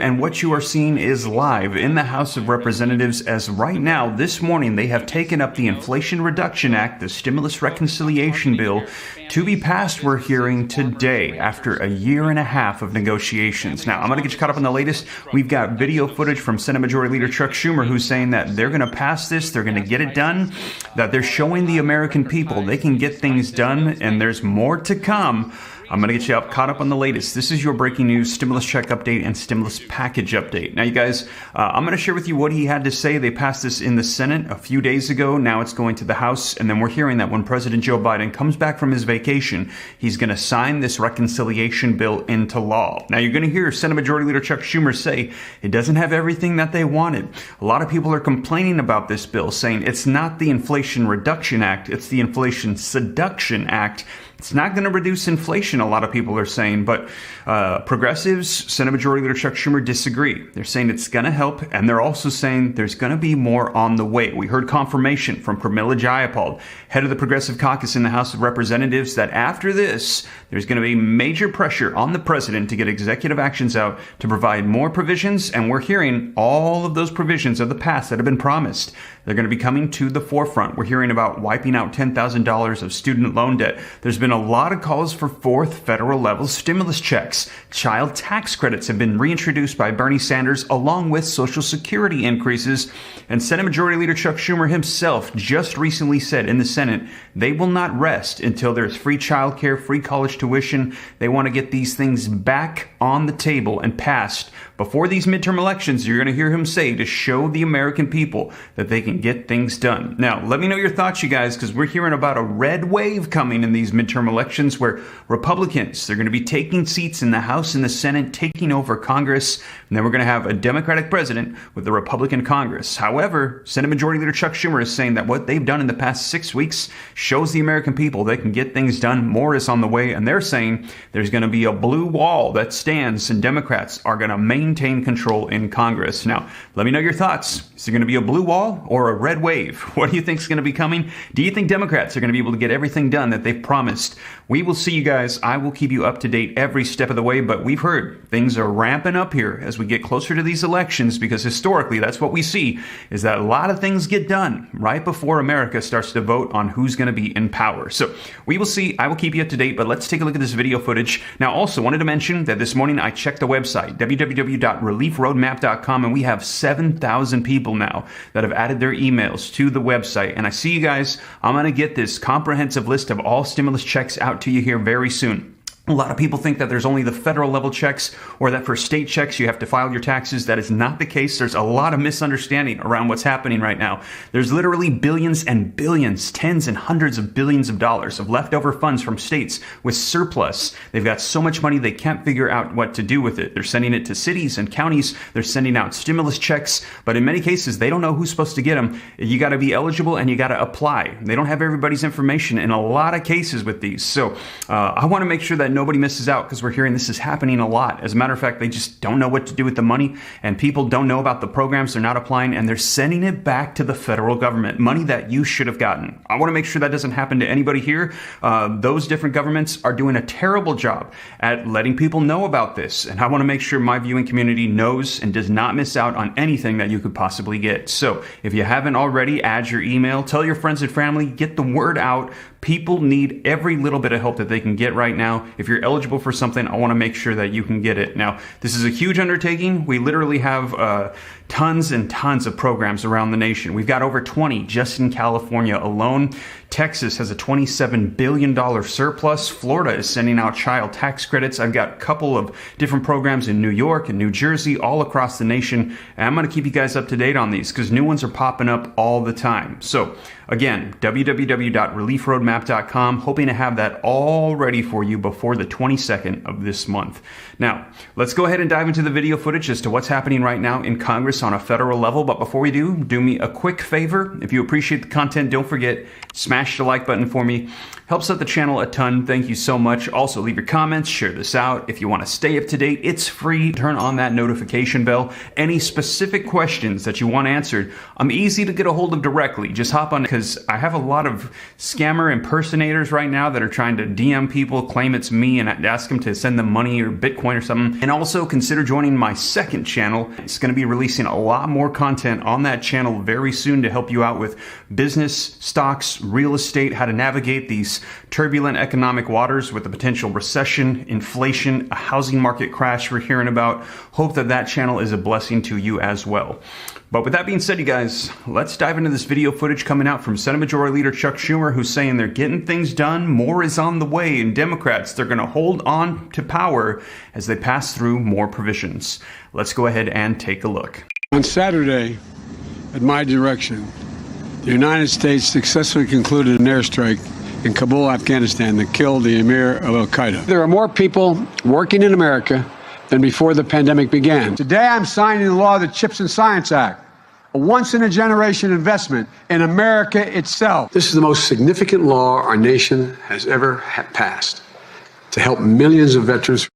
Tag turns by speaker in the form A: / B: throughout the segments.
A: and what you are seeing is live in the House of Representatives, as right now, this morning, they have taken up the Inflation Reduction Act, the Stimulus Reconciliation Bill, to be passed, we're hearing today, after a year and a half of negotiations. Now, I'm going to get you caught up on the latest. We've got video footage from Senate Majority Leader Chuck Schumer, who's saying that they're going to pass this, they're going to get it done, that they're showing the American people they can get things done, and there's more to come. I'm going to get you caught up on the latest. This is your breaking news stimulus check update and stimulus package update. Now, you guys, I'm going to share with you what he had to say. They passed this in the Senate a few days ago. Now it's going to the House. And then we're hearing that when President Joe Biden comes back from his vacation, he's going to sign this reconciliation bill into law. Now, you're going to hear Senate Majority Leader Chuck Schumer say it doesn't have everything that they wanted. A lot of people are complaining about this bill, saying it's not the Inflation Reduction Act, it's the Inflation Seduction Act. It's not going to reduce inflation, a lot of people are saying, but progressives, Senate Majority Leader Chuck Schumer, disagree. They're saying it's going to help, and they're also saying there's going to be more on the way. We heard confirmation from Pramila Jayapal, head of the Progressive Caucus in the House of Representatives, that after this, there's going to be major pressure on the president to get executive actions out to provide more provisions, and we're hearing all of those provisions of the past that have been promised. They're going to be coming to the forefront. We're hearing about wiping out $10,000 of student loan debt. There's been a lot of calls for fourth federal level stimulus checks. Child tax credits have been reintroduced by Bernie Sanders, along with Social Security increases. And Senate Majority Leader Chuck Schumer himself just recently said in the Senate, they will not rest until there's free childcare, free college tuition. They want to get these things back on the table and passed before these midterm elections. You're going to hear him say to show the American people that they can get things done. Now, let me know your thoughts, you guys, because we're hearing about a red wave coming in these midterm elections where Republicans, they're going to be taking seats in the House and the Senate, taking over Congress, and then we're going to have a Democratic president with a Republican Congress. However, Senate Majority Leader Chuck Schumer is saying that what they've done in the past 6 weeks shows the American people they can get things done. More is on the way, and they're saying there's going to be a blue wall that stands, and Democrats are going to maintain control in Congress. Now, let me know your thoughts. Is there going to be a blue wall or a red wave? What do you think is going to be coming? Do you think Democrats are going to be able to get everything done that they've promised? We will see, you guys. I will keep you up to date every step of the way, but we've heard things are ramping up here as we get closer to these elections, because historically that's what we see, is that a lot of things get done right before America starts to vote on who's going to be in power. So we will see. I will keep you up to date, but let's take a look at this video footage. Now, also wanted to mention that this morning I checked the website, www.reliefroadmap.com, and we have 7,000 people now that have added their emails to the website. And I see, you guys, I'm going to get this comprehensive list of all stimulus checks out to you here very soon. A lot of people think that there's only the federal level checks, or that for state checks you have to file your taxes. That is not the case. There's a lot of misunderstanding around what's happening right now. There's literally billions and billions, tens and hundreds of billions of dollars of leftover funds from states with surplus. They've got so much money they can't figure out what to do with it. They're sending it to cities and counties. They're sending out stimulus checks, but in many cases they don't know who's supposed to get them. You got to be eligible and you got to apply. They don't have everybody's information in a lot of cases with these. So I want to make sure that nobody misses out, because we're hearing this is happening a lot. As a matter of fact, they just don't know what to do with the money, and people don't know about the programs. They're not applying, and they're sending it back to the federal government, money that you should have gotten. I want to make sure that doesn't happen to anybody here. Those different governments are doing a terrible job at letting people know about this, and I want to make sure my viewing community knows and does not miss out on anything that you could possibly get. So if you haven't already, add your email, tell your friends and family, get the word out. People need every little bit of help that they can get right now. If you're eligible for something, I want to make sure that you can get it. Now, this is a huge undertaking. We literally have tons and tons of programs around the nation. We've got over 20 just in California alone. Texas has a $27 billion surplus. Florida is sending out child tax credits. I've got a couple of different programs in New York and New Jersey, all across the nation. And I'm going to keep you guys up to date on these, because new ones are popping up all the time. So again, www.reliefroadmap.com, hoping to have that all ready for you before the 22nd of this month. Now, let's go ahead and dive into the video footage as to what's happening right now in Congress on a federal level. But before we do me a quick favor. If you appreciate the content, don't forget, smash the like button for me. Helps out the channel a ton. Thank you so much. Also, leave your comments, share this out. If you want to stay up to date, it's free. Turn on that notification bell. Any specific questions that you want answered, I'm easy to get a hold of directly. Just hop on, because I have a lot of scammer impersonators right now that are trying to DM people, claim it's me, and ask them to send them money or Bitcoin or something. And also consider joining my second channel. It's going to be releasing a lot more content on that channel very soon to help you out with business, stocks, real estate, how to navigate these turbulent economic waters with the potential recession, inflation, a housing market crash we're hearing about. Hope that that channel is a blessing to you as well. But with that being said, you guys, let's dive into this video footage coming out from Senate Majority Leader Chuck Schumer, who's saying they're getting things done, more is on the way, and Democrats, they're going to hold on to power as they pass through more provisions. Let's go ahead and take a look.
B: On Saturday, at my direction, the United States successfully concluded an airstrike in Kabul, Afghanistan, that killed the emir of al-Qaeda. There are more people working in America than before the pandemic began. Today, I'm signing the law of the CHIPS and Science Act, a once-in-a-generation investment in America itself. This is the most significant law our nation has ever passed to help millions of veterans.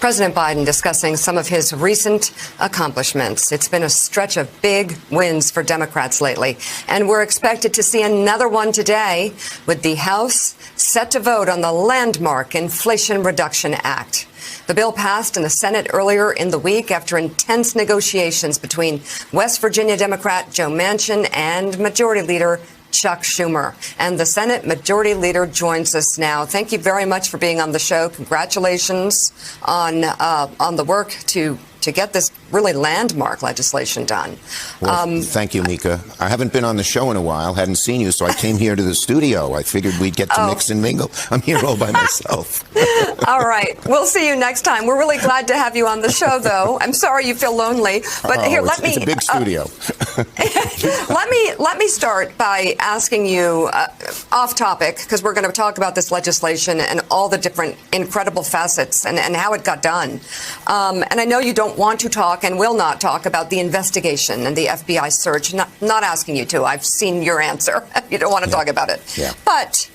C: President Biden discussing some of his recent accomplishments. It's been a stretch of big wins for Democrats lately, and we're expected to see another one today with the House set to vote on the landmark Inflation Reduction Act. The bill passed in the Senate earlier in the week after intense negotiations between West Virginia Democrat Joe Manchin and Majority Leader Chuck Schumer. And the Senate Majority Leader joins us now. Thank you very much for being on the show. Congratulations on the work to get this really landmark legislation done.
D: Well, thank you, Mika. I haven't been on the show in a while, hadn't seen you, so I came here to the studio. I figured we'd get to mix and mingle. I'm here all by myself.
C: All right. We'll see you next time. We're really glad to have you on the show, though. I'm sorry you feel lonely, but here, let me...
D: It's a big studio.
C: Let me start by asking you, off topic, because we're going to talk about this legislation and all the different incredible facets and how it got done. And I know you don't want to talk and will not talk about the investigation and the FBI search. Not asking you to. I've seen your answer. You don't want to talk about it.
D: Yeah.
C: But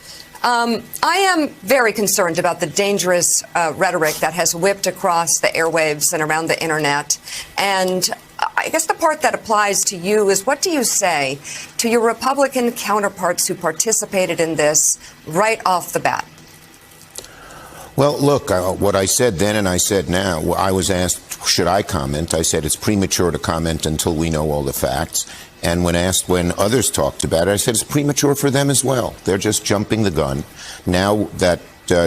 C: I am very concerned about the dangerous rhetoric that has whipped across the airwaves and around the internet. And I guess the part that applies to you is, what do you say to your Republican counterparts who participated in this right off the bat?
D: Well, look, what I said then and I said now, I was asked, should I comment? I said it's premature to comment until we know all the facts. And when asked when others talked about it, I said it's premature for them as well. They're just jumping the gun. Now that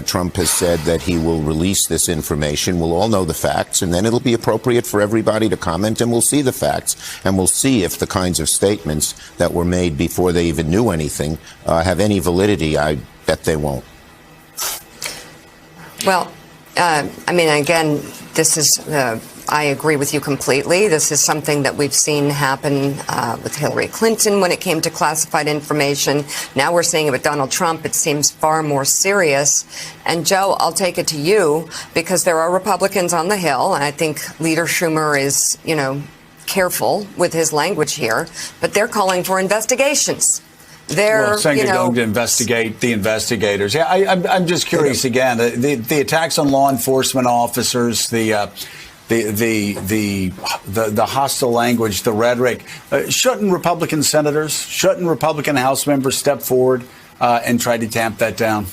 D: Trump has said that he will release this information, we'll all know the facts, and then it'll be appropriate for everybody to comment, and we'll see the facts, and we'll see if the kinds of statements that were made before they even knew anything have any validity. I bet they won't.
C: Well, I mean, again, this is, I agree with you completely. This is something that we've seen happen with Hillary Clinton when it came to classified information. Now we're seeing it with Donald Trump. It seems far more serious. And Joe, I'll take it to you, because there are Republicans on the Hill, and I think Leader Schumer is, careful with his language here, but they're calling for investigations.
E: Well, saying they're going to investigate the investigators. Yeah, I'm just curious again. The attacks on law enforcement officers, the hostile language, the rhetoric. Shouldn't Republican senators, shouldn't Republican House members step forward and try to tamp that down?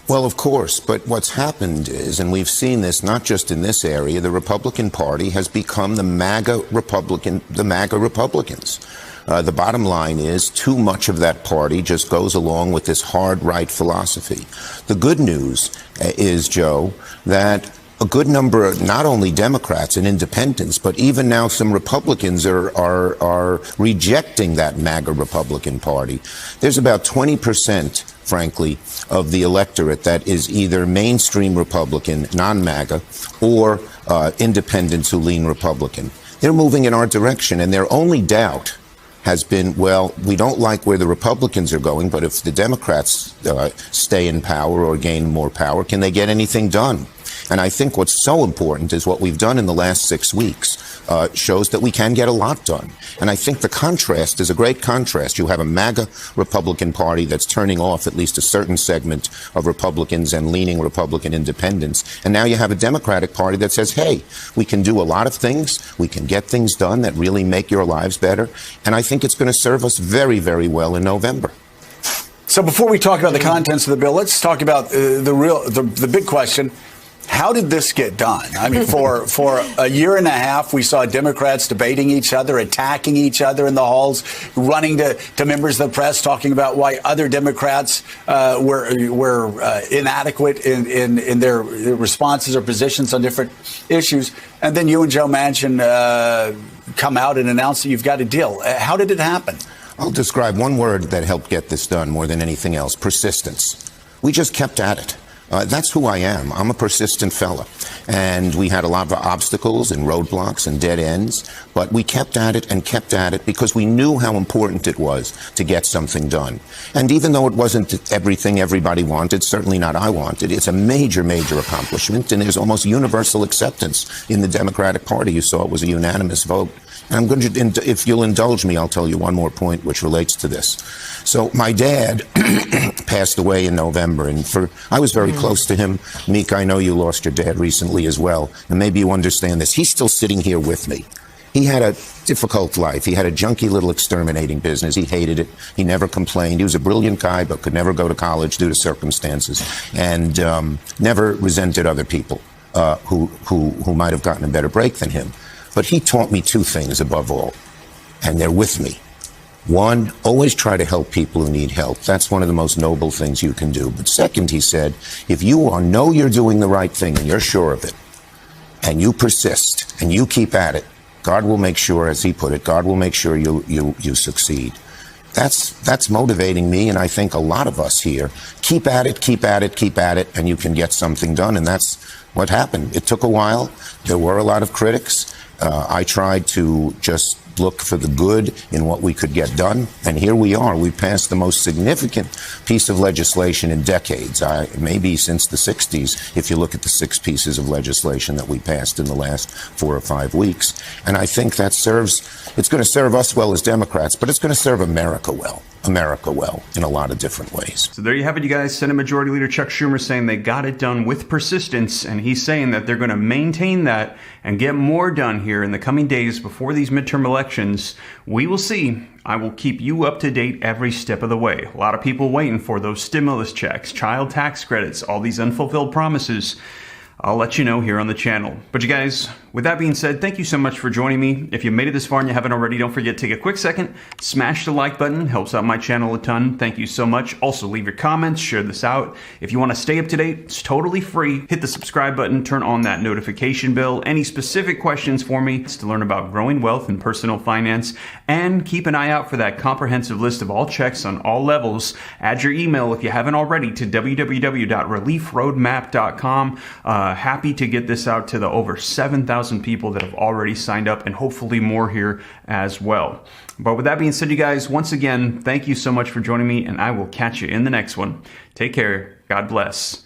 D: Well, of course, but what's happened is, and we've seen this not just in this area, the Republican Party has become the MAGA Republicans. The bottom line is too much of that party just goes along with this hard right philosophy. The good news is, Joe, that a good number of not only Democrats and independents, but even now some Republicans are rejecting that MAGA Republican Party. There's about 20%, frankly, of the electorate that is either mainstream Republican, non-MAGA, or independents who lean Republican. They're moving in our direction, and their only doubt has been, well, we don't like where the Republicans are going, but if the Democrats stay in power or gain more power, can they get anything done? And I think what's so important is what we've done in the last 6 weeks shows that we can get a lot done. And I think the contrast is a great contrast. You have a MAGA Republican Party that's turning off at least a certain segment of Republicans and leaning Republican independents. And now you have a Democratic Party that says, hey, we can do a lot of things. We can get things done that really make your lives better. And I think it's going to serve us very, very well in November.
E: So before we talk about the contents of the bill, let's talk about the big question. How did this get done? I mean, for a year and a half, we saw Democrats debating each other, attacking each other in the halls, running to members of the press, talking about why other Democrats were inadequate in their responses or positions on different issues. And then you and Joe Manchin come out and announce that you've got a deal. How did it happen?
D: I'll describe one word that helped get this done more than anything else: persistence. We just kept at it. That's who I am. I'm a persistent fella. And we had a lot of obstacles and roadblocks and dead ends, but we kept at it because we knew how important it was to get something done. And even though it wasn't everything everybody wanted, certainly not I wanted, it's a major, major accomplishment, and there's almost universal acceptance in the Democratic Party. You saw it was a unanimous vote. And I'm going to, if you'll indulge me, I'll tell you one more point which relates to this. So my dad passed away in November, and I was very close to him. Meek, I know you lost your dad recently as well, and maybe you understand this. He's still sitting here with me. He had a difficult life. He had a junky little exterminating business. He hated it. He never complained. He was a brilliant guy, but could never go to college due to circumstances, and never resented other people who might have gotten a better break than him. But he taught me two things above all, and they're with me. One, always try to help people who need help. That's one of the most noble things you can do. But second, he said, if you know you're doing the right thing and you're sure of it, and you persist and you keep at it, God will make sure, as he put it, God will make sure you succeed. That's motivating me, and I think a lot of us here. Keep at it, and you can get something done, and that's what happened. It took a while. There were a lot of critics. I tried to just look for the good in what we could get done, and here we are. We passed the most significant piece of legislation in decades, maybe since the 60s, if you look at the 6 pieces of legislation that we passed in the last 4 or 5 weeks. And I think that it's going to serve us well as Democrats, but it's going to serve America well in a lot of different ways.
A: So there you have it, you guys. Senate Majority Leader Chuck Schumer saying they got it done with persistence, and he's saying that they're going to maintain that and get more done here in the coming days before these midterm elections. We will see. I will keep you up to date every step of the way. A lot of people waiting for those stimulus checks, child tax credits, all these unfulfilled promises. I'll let you know here on the channel. But you guys, with that being said, thank you so much for joining me. If you made it this far and you haven't already, don't forget to take a quick second, smash the like button, helps out my channel a ton. Thank you so much. Also, leave your comments, share this out. If you want to stay up to date, it's totally free. Hit the subscribe button, turn on that notification bell. Any specific questions for me to learn about growing wealth and personal finance, and keep an eye out for that comprehensive list of all checks on all levels. Add your email if you haven't already to www.reliefroadmap.com. Happy to get this out to the over 7,000 people that have already signed up, and hopefully more here as well. But with that being said, you guys, once again, thank you so much for joining me, and I will catch you in the next one. Take care. God bless.